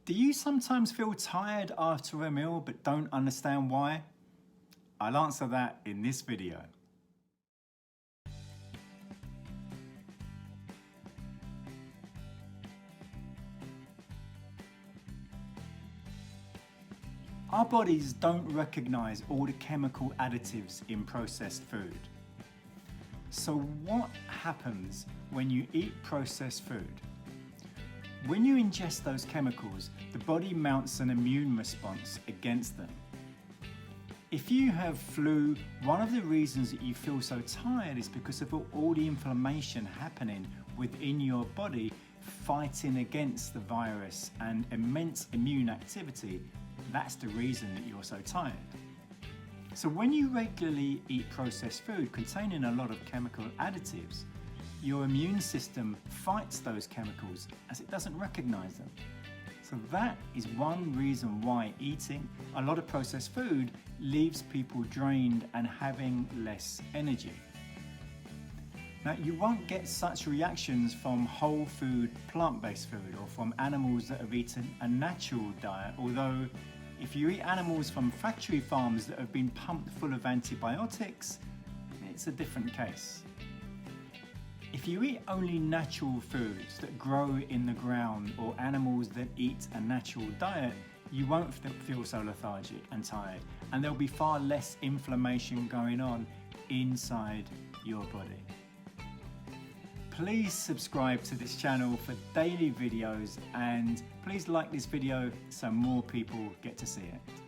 Do you sometimes feel tired after a meal but don't understand why? I'll answer that in this video. Our bodies don't recognize all the chemical additives in processed food. So what happens when you eat processed food? When you ingest those chemicals, the body mounts an immune response against them. If you have flu, one of the reasons that you feel so tired is because of all the inflammation happening within your body fighting against the virus and immense immune activity. That's the reason that you're so tired. So when you regularly eat processed food containing a lot of chemical additives, your immune system fights those chemicals as it doesn't recognize them. So that is one reason why eating a lot of processed food leaves people drained and having less energy. Now, you won't get such reactions from whole food, plant-based food, or from animals that have eaten a natural diet, although if you eat animals from factory farms that have been pumped full of antibiotics, it's a different case. If you eat only natural foods that grow in the ground or animals that eat a natural diet, you won't feel so lethargic and tired, and there'll be far less inflammation going on inside your body. Please subscribe to this channel for daily videos, and please like this video so more people get to see it.